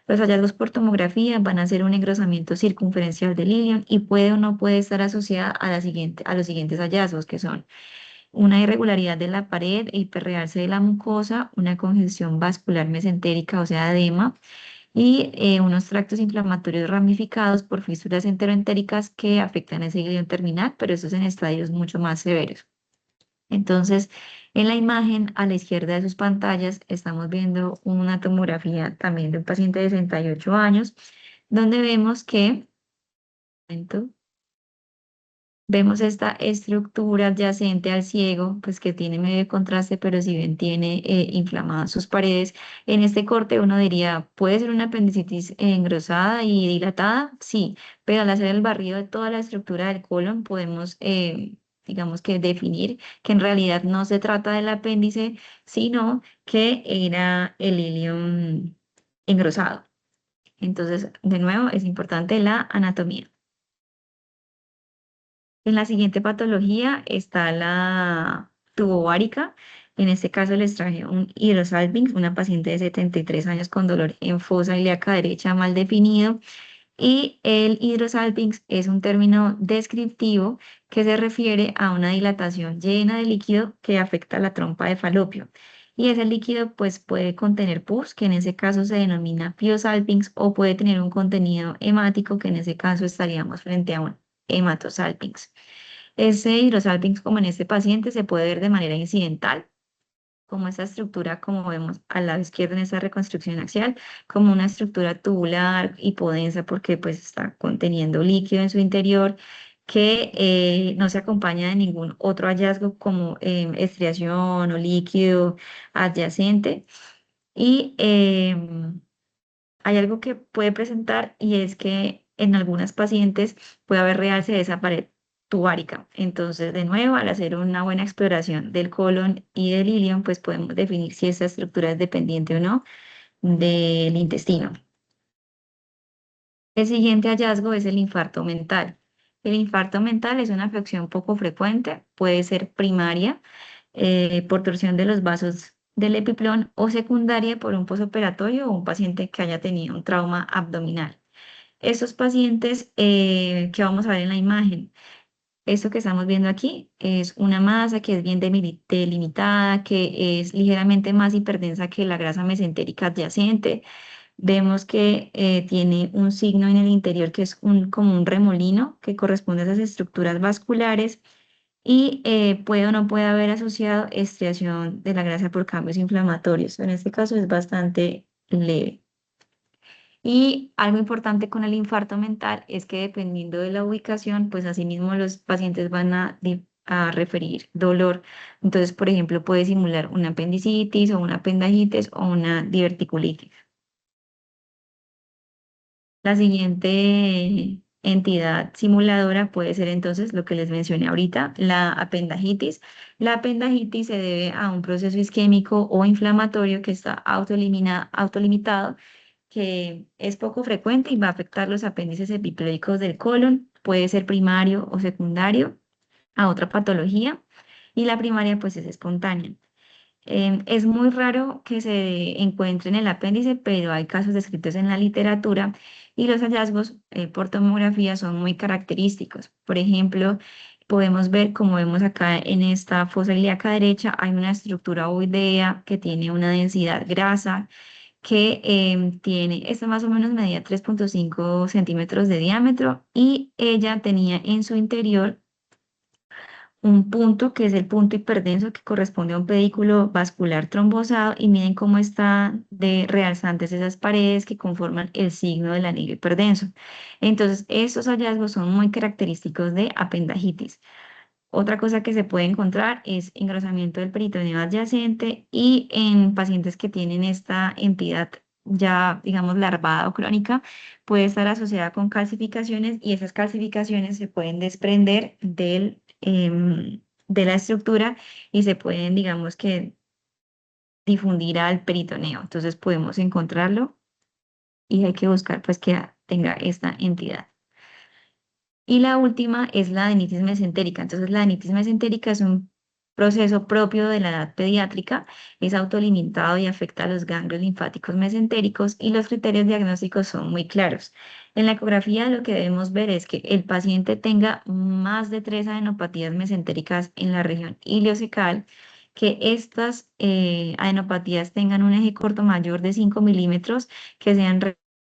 Los hallazgos por tomografía van a ser un engrosamiento circunferencial del ilion y puede o no puede estar asociada a los siguientes hallazgos, que son una irregularidad de la pared e hiperrealce de la mucosa, una congestión vascular mesentérica, o sea, edema, y unos tractos inflamatorios ramificados por fístulas enteroentéricas que afectan ese ilion terminal, pero eso es en estadios mucho más severos. Entonces, en la imagen a la izquierda de sus pantallas estamos viendo una tomografía también de un paciente de 68 años, donde vemos que, momento, vemos esta estructura adyacente al ciego, pues que tiene medio de contraste, pero si bien tiene inflamadas sus paredes. En este corte uno diría, ¿puede ser una apendicitis engrosada y dilatada? Sí, pero al hacer el barrido de toda la estructura del colon podemos, digamos que definir que en realidad no se trata del apéndice, sino que era el ilion engrosado. Entonces, de nuevo, es importante la anatomía. En la siguiente patología está la tubovárica. En este caso les traje un hidrosalpinx, una paciente de 73 años con dolor en fosa ilíaca derecha mal definido. Y el hidrosalpinx es un término descriptivo que se refiere a una dilatación llena de líquido que afecta la trompa de falopio. Y ese líquido pues puede contener pus, que en ese caso se denomina piosalpinx, o puede tener un contenido hemático, que en ese caso estaríamos frente a un hematosalpinx. Ese hidrosalpinx, como en este paciente, se puede ver de manera incidental, como esta estructura, como vemos al lado izquierdo en esta reconstrucción axial, como una estructura tubular hipodensa porque pues está conteniendo líquido en su interior que no se acompaña de ningún otro hallazgo como estriación o líquido adyacente. Y hay algo que puede presentar y es que en algunas pacientes puede haber realce de esa pared tubárica. Entonces, de nuevo, al hacer una buena exploración del colon y del ilion, pues podemos definir si esta estructura es dependiente o no del intestino. El siguiente hallazgo es el infarto mental. El infarto mental es una afección poco frecuente, puede ser primaria por torsión de los vasos del epiplón o secundaria por un posoperatorio o un paciente que haya tenido un trauma abdominal. Estos pacientes que vamos a ver en la imagen, esto que estamos viendo aquí es una masa que es bien delimitada, que es ligeramente más hiperdensa que la grasa mesentérica adyacente. Vemos que tiene un signo en el interior que es como un remolino que corresponde a esas estructuras vasculares y puede o no puede haber asociado estriación de la grasa por cambios inflamatorios. En este caso es bastante leve. Y algo importante con el infarto mental es que dependiendo de la ubicación, pues asimismo los pacientes van a referir dolor. Entonces, por ejemplo, puede simular una apendicitis o una apendicitis o una diverticulitis. La siguiente entidad simuladora puede ser entonces lo que les mencioné ahorita, la apendijitis. La apendijitis se debe a un proceso isquémico o inflamatorio que está autolimitado, que es poco frecuente y va a afectar los apéndices epiploicos del colon. Puede ser primario o secundario a otra patología y la primaria pues es espontánea. Es muy raro que se encuentre en el apéndice, pero hay casos descritos en la literatura y los hallazgos por tomografía son muy característicos. Por ejemplo, podemos ver, como vemos acá en esta fosa ilíaca derecha, hay una estructura ovoidea que tiene una densidad grasa que esta más o menos medía 3,5 centímetros de diámetro y ella tenía en su interior un punto que es el punto hiperdenso que corresponde a un pedículo vascular trombosado y miren cómo están de realzantes esas paredes que conforman el signo del anillo hiperdenso. Entonces, estos hallazgos son muy característicos de apendijitis. Otra cosa que se puede encontrar es engrosamiento del peritoneo adyacente y en pacientes que tienen esta entidad ya, digamos, larvada o crónica, puede estar asociada con calcificaciones y esas calcificaciones se pueden desprender de la estructura y se pueden, digamos que, difundir al peritoneo. Entonces podemos encontrarlo y hay que buscar pues que tenga esta entidad. Y la última es la adenitis mesentérica. Entonces, la adenitis mesentérica es un proceso propio de la edad pediátrica, es autolimitado y afecta a los ganglios linfáticos mesentéricos y los criterios diagnósticos son muy claros. En la ecografía lo que debemos ver es que el paciente tenga más de 3 adenopatías mesentéricas en la región ileocecal, que estas adenopatías tengan un eje corto mayor de 5 milímetros, que sean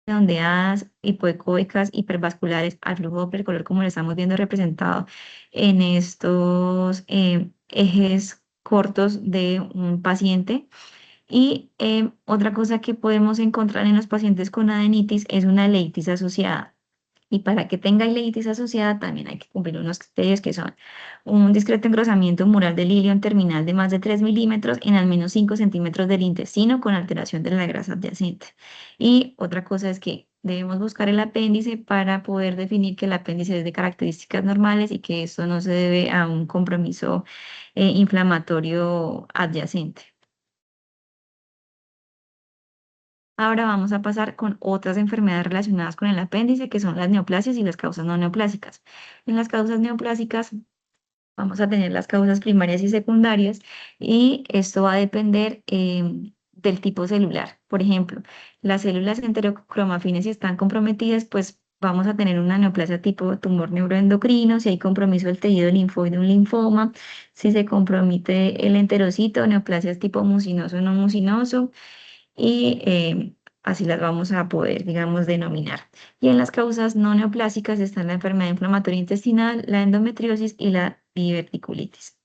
redondeadas, hipoecóicas, hipervasculares al flujo Doppler color como lo estamos viendo representado en estos ejes cortos de un paciente. Y otra cosa que podemos encontrar en los pacientes con adenitis es una leitis asociada. Y para que tenga ileitis asociada también hay que cumplir unos criterios que son un discreto engrosamiento mural del ilion terminal de más de 3 milímetros en al menos 5 centímetros del intestino con alteración de la grasa adyacente. Y otra cosa es que debemos buscar el apéndice para poder definir que el apéndice es de características normales y que esto no se debe a un compromiso inflamatorio adyacente. Ahora vamos a pasar con otras enfermedades relacionadas con el apéndice, que son las neoplasias y las causas no neoplásicas. En las causas neoplásicas vamos a tener las causas primarias y secundarias y esto va a depender del tipo celular. Por ejemplo, las células enterocromafines si están comprometidas, pues vamos a tener una neoplasia tipo tumor neuroendocrino, si hay compromiso del tejido linfoide, un linfoma, si se compromete el enterocito, neoplasias tipo mucinoso o no mucinoso y así las vamos a poder, digamos, denominar. Y en las causas no neoplásicas están la enfermedad inflamatoria intestinal, la endometriosis y la diverticulitis.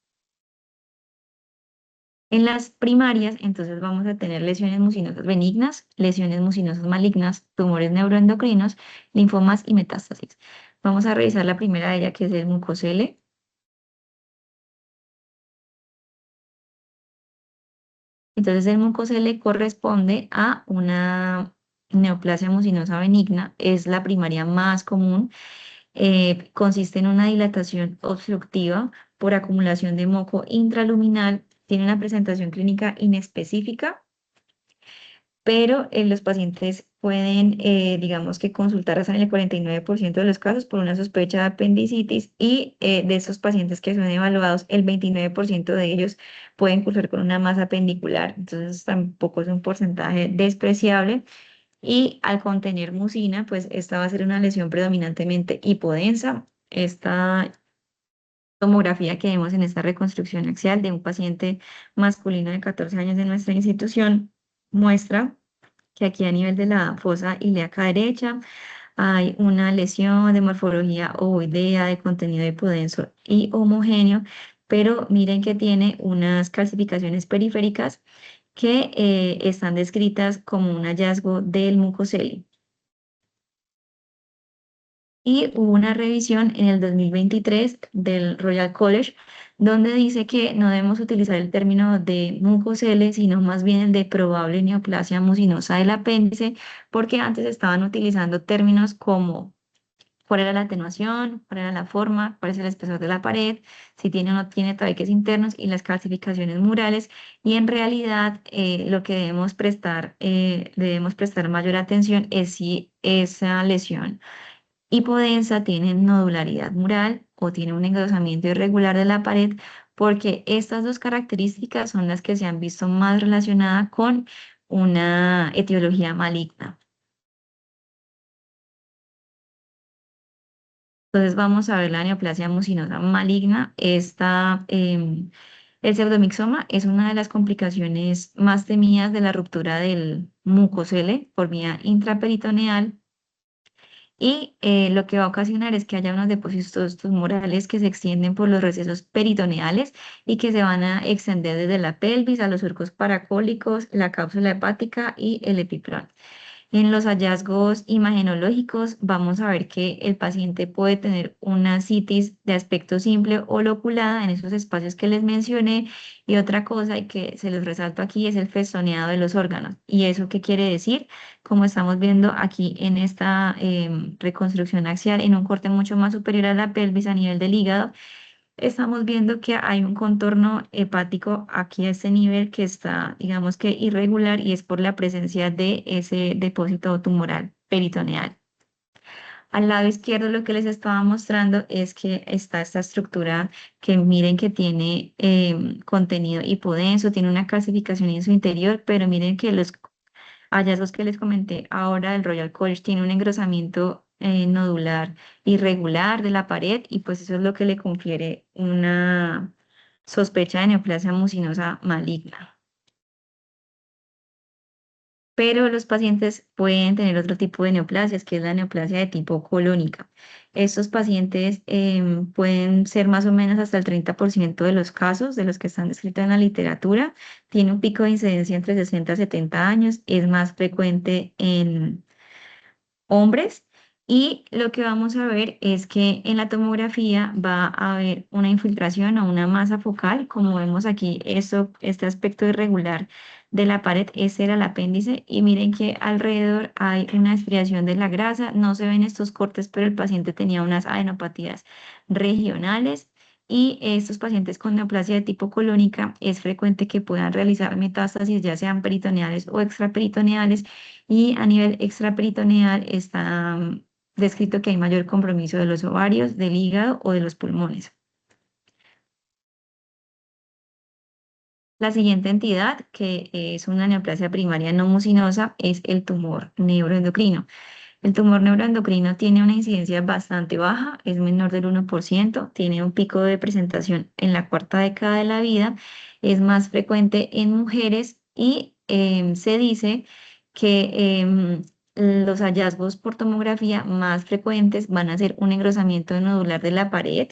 En las primarias, entonces vamos a tener lesiones mucinosas benignas, lesiones mucinosas malignas, tumores neuroendocrinos, linfomas y metástasis. Vamos a revisar la primera de ellas, que es el mucosele. Entonces, el mucosele corresponde a una neoplasia mucinosa benigna, es la primaria más común, consiste en una dilatación obstructiva por acumulación de moco intraluminal, tiene una presentación clínica inespecífica, pero los pacientes pueden, digamos que consultar hasta en el 49% de los casos por una sospecha de apendicitis y de esos pacientes que son evaluados, el 29% de ellos pueden cursar con una masa apendicular, entonces tampoco es un porcentaje despreciable. Y al contener mucina, pues esta va a ser una lesión predominantemente hipodensa. Esta tomografía que vemos en esta reconstrucción axial de un paciente masculino de 14 años de nuestra institución muestra que aquí a nivel de la fosa ilíaca derecha hay una lesión de morfología ovoidea, de contenido hipodenso y homogéneo, pero miren que tiene unas calcificaciones periféricas que están descritas como un hallazgo del mucosele. Y hubo una revisión en el 2023 del Royal College donde dice que no debemos utilizar el término de mucosele, sino más bien el de probable neoplasia mucinosa del apéndice, porque antes estaban utilizando términos como cuál era la atenuación, cuál era la forma, cuál es el espesor de la pared, si tiene o no tiene tabiques internos y las calcificaciones murales. Y en realidad lo que debemos prestar mayor atención es si esa lesión hipodensa tiene nodularidad mural o tiene un engrosamiento irregular de la pared, porque estas dos características son las que se han visto más relacionadas con una etiología maligna. Entonces vamos a ver la neoplasia mucinosa maligna. El pseudomixoma es una de las complicaciones más temidas de la ruptura del mucosele por vía intraperitoneal y lo que va a ocasionar es que haya unos depósitos tumorales que se extienden por los recesos peritoneales y que se van a extender desde la pelvis a los surcos paracólicos, la cápsula hepática y el epiplón. En los hallazgos imagenológicos vamos a ver que el paciente puede tener una citis de aspecto simple o loculada en esos espacios que les mencioné. Y otra cosa y que se les resalto aquí es el festoneado de los órganos. ¿Y eso qué quiere decir? Como estamos viendo aquí en esta reconstrucción axial, en un corte mucho más superior a la pelvis a nivel del hígado, estamos viendo que hay un contorno hepático aquí a este nivel que está, digamos que irregular y es por la presencia de ese depósito tumoral peritoneal. Al lado izquierdo lo que les estaba mostrando es que está esta estructura que miren que tiene contenido hipodenso, tiene una calcificación en su interior, pero miren que los hallazgos que les comenté ahora del Royal College tiene un engrosamiento nodular irregular de la pared y pues eso es lo que le confiere una sospecha de neoplasia mucinosa maligna. Pero los pacientes pueden tener otro tipo de neoplasias, que es la neoplasia de tipo colónica. Estos pacientes pueden ser más o menos hasta el 30% de los casos de los que están descritos en la literatura. Tiene un pico de incidencia entre 60 y 70 años. Es más frecuente en hombres. Y lo que vamos a ver es que en la tomografía va a haber una infiltración o una masa focal, como vemos aquí, este aspecto irregular de la pared, ese era el apéndice, y miren que alrededor hay una estriación de la grasa, no se ven estos cortes, pero el paciente tenía unas adenopatías regionales. Y estos pacientes con neoplasia de tipo colónica es frecuente que puedan realizar metástasis, ya sean peritoneales o extraperitoneales, y a nivel extraperitoneal está descrito que hay mayor compromiso de los ovarios, del hígado o de los pulmones. La siguiente entidad, que es una neoplasia primaria no mucinosa, es el tumor neuroendocrino. El tumor neuroendocrino tiene una incidencia bastante baja, es menor del 1%, tiene un pico de presentación en la cuarta década de la vida, es más frecuente en mujeres y se dice que los hallazgos por tomografía más frecuentes van a ser un engrosamiento nodular de la pared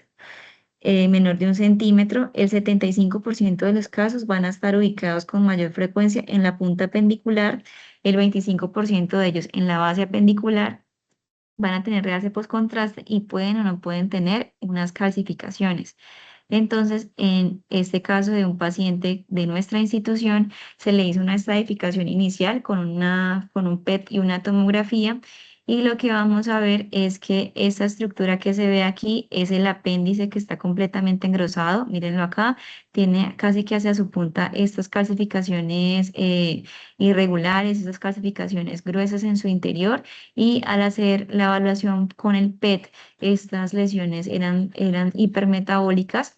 menor de 1 centímetro. El 75% de los casos van a estar ubicados con mayor frecuencia en la punta apendicular, el 25% de ellos en la base apendicular, van a tener realce postcontraste y pueden o no pueden tener unas calcificaciones. Entonces, en este caso de un paciente de nuestra institución, se le hizo una estratificación inicial con un PET y una tomografía. Y lo que vamos a ver es que esta estructura que se ve aquí es el apéndice que está completamente engrosado. Mírenlo acá, tiene casi que hacia su punta estas calcificaciones irregulares, estas calcificaciones gruesas en su interior. Y al hacer la evaluación con el PET, estas lesiones eran hipermetabólicas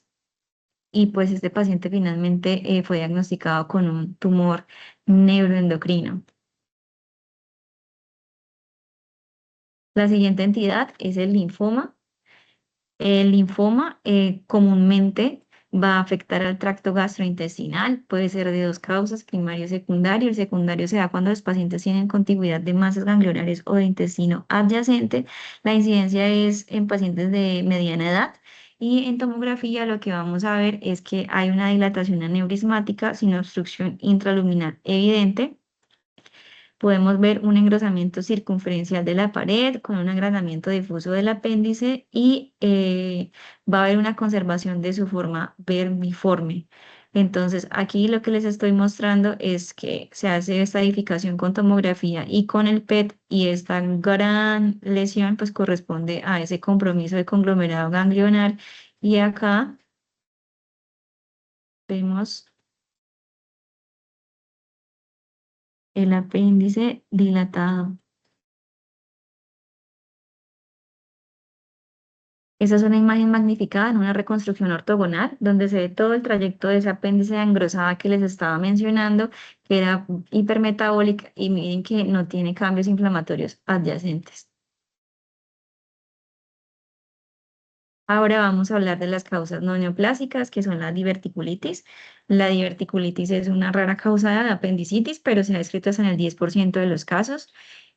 y pues este paciente finalmente fue diagnosticado con un tumor neuroendocrino. La siguiente entidad es el linfoma. El linfoma comúnmente va a afectar al tracto gastrointestinal, puede ser de dos causas, primario y secundario. El secundario se da cuando los pacientes tienen contigüidad de masas ganglionares o de intestino adyacente. La incidencia es en pacientes de mediana edad. Y en tomografía lo que vamos a ver es que hay una dilatación aneurismática sin obstrucción intraluminal evidente. Podemos ver un engrosamiento circunferencial de la pared con un agrandamiento difuso del apéndice y va a haber una conservación de su forma vermiforme. Entonces, aquí lo que les estoy mostrando es que se hace esta edificación con tomografía y con el PET y esta gran lesión pues corresponde a ese compromiso de conglomerado ganglionar y acá vemos el apéndice dilatado. Esa es una imagen magnificada en una reconstrucción ortogonal, donde se ve todo el trayecto de ese apéndice engrosada que les estaba mencionando, que era hipermetabólica, y miren que no tiene cambios inflamatorios adyacentes. Ahora vamos a hablar de las causas no neoplásicas, que son la diverticulitis. La diverticulitis es una rara causa de apendicitis, pero se ha descrito hasta en el 10% de los casos.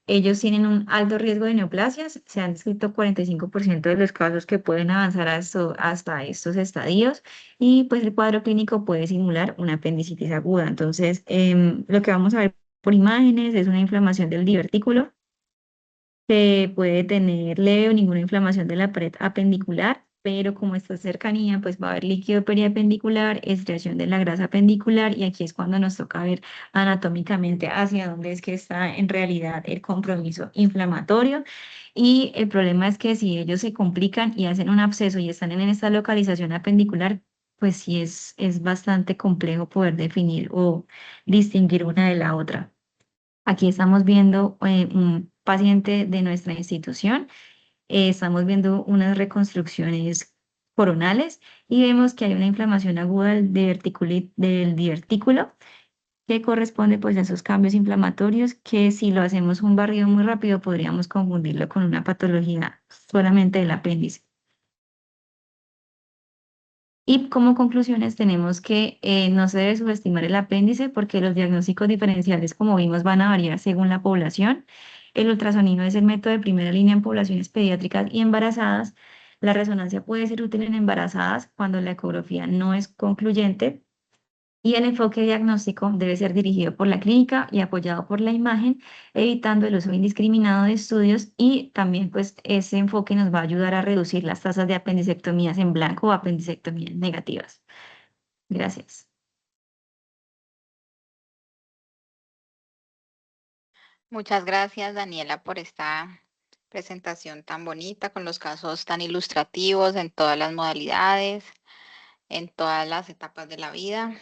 Ellos tienen un alto riesgo de neoplasias. Se han descrito 45% de los casos que pueden avanzar hasta estos estadios y pues el cuadro clínico puede simular una apendicitis aguda. Entonces, lo que vamos a ver por imágenes es una inflamación del divertículo. Se puede tener leve o ninguna inflamación de la pared apendicular, pero como está cercanía, pues va a haber líquido periapendicular, estriación de la grasa apendicular y aquí es cuando nos toca ver anatómicamente hacia dónde es que está en realidad el compromiso inflamatorio. Y el problema es que si ellos se complican y hacen un absceso y están en esta localización apendicular, pues sí es bastante complejo poder definir o distinguir una de la otra. Aquí estamos viendo un paciente de nuestra institución. Estamos viendo unas reconstrucciones coronales y vemos que hay una inflamación aguda del divertículo que corresponde pues a esos cambios inflamatorios que si lo hacemos un barrido muy rápido podríamos confundirlo con una patología solamente del apéndice. Y como conclusiones tenemos que no se debe subestimar el apéndice porque los diagnósticos diferenciales, como vimos, van a variar según la población. El ultrasonido es el método de primera línea en poblaciones pediátricas y embarazadas. La resonancia puede ser útil en embarazadas cuando la ecografía no es concluyente y el enfoque diagnóstico debe ser dirigido por la clínica y apoyado por la imagen, evitando el uso indiscriminado de estudios y también pues ese enfoque nos va a ayudar a reducir las tasas de apendicectomías en blanco o apendicectomías negativas. Gracias. Muchas gracias, Daniela, por esta presentación tan bonita, con los casos tan ilustrativos en todas las modalidades, en todas las etapas de la vida.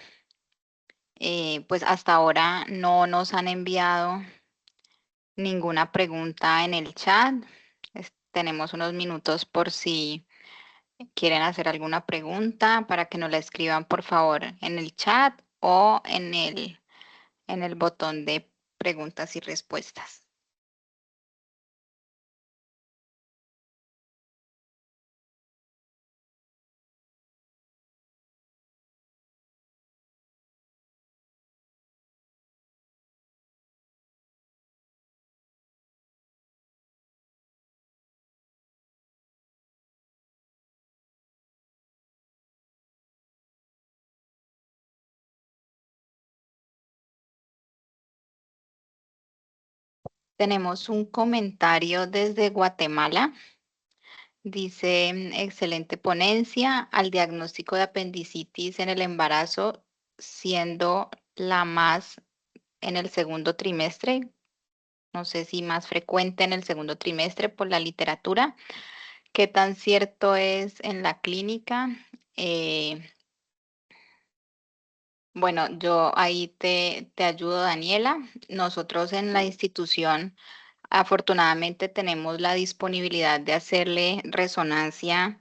Pues hasta ahora no nos han enviado ninguna pregunta en el chat. Tenemos unos minutos por si quieren hacer alguna pregunta para que nos la escriban por favor en el chat o en el botón de preguntas y respuestas. Tenemos un comentario desde Guatemala. Dice, excelente ponencia al diagnóstico de apendicitis en el embarazo, siendo la más en el segundo trimestre, no sé si más frecuente en el segundo trimestre por la literatura. ¿Qué tan cierto es en la clínica? Eh, bueno, yo ahí te ayudo, Daniela. Nosotros en la institución afortunadamente tenemos la disponibilidad de hacerle resonancia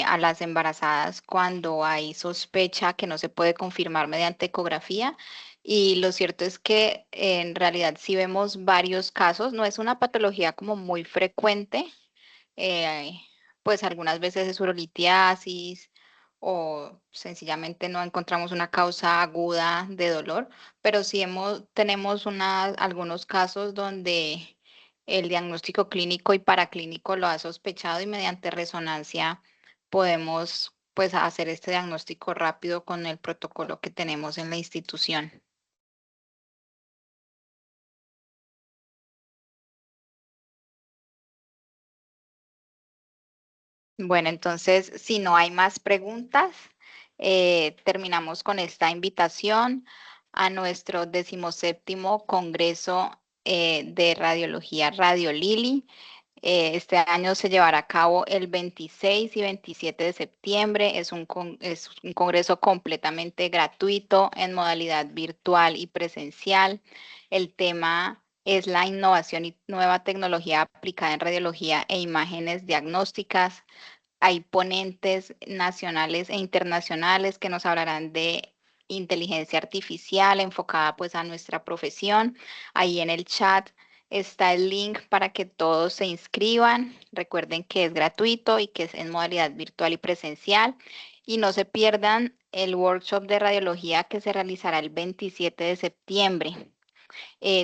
a las embarazadas cuando hay sospecha que no se puede confirmar mediante ecografía. Y lo cierto es que en realidad sí vemos varios casos, no es una patología como muy frecuente, eh, pues algunas veces es urolitiasis o sencillamente no encontramos una causa aguda de dolor, pero sí tenemos algunos casos donde el diagnóstico clínico y paraclínico lo ha sospechado y mediante resonancia podemos pues hacer este diagnóstico rápido con el protocolo que tenemos en la institución. Bueno, entonces, si no hay más preguntas, terminamos con esta invitación a nuestro 17º Congreso de Radiología Radio Lili. Este año se llevará a cabo el 26 y 27 de septiembre. Es un congreso completamente gratuito en modalidad virtual y presencial. El tema es la innovación y nueva tecnología aplicada en radiología e imágenes diagnósticas. Hay ponentes nacionales e internacionales que nos hablarán de inteligencia artificial enfocada pues a nuestra profesión. Ahí en el chat está el link para que todos se inscriban. Recuerden que es gratuito y que es en modalidad virtual y presencial. Y no se pierdan el workshop de radiología que se realizará el 27 de septiembre.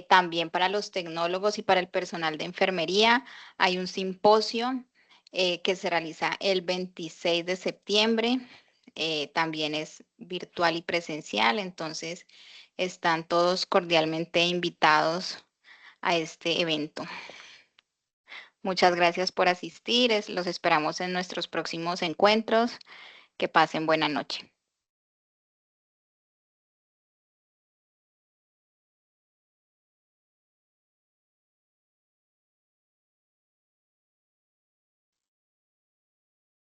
También para los tecnólogos y para el personal de enfermería hay un simposio que se realiza el 26 de septiembre. También es virtual y presencial, entonces están todos cordialmente invitados a este evento. Muchas gracias por asistir, los esperamos en nuestros próximos encuentros. Que pasen buena noche.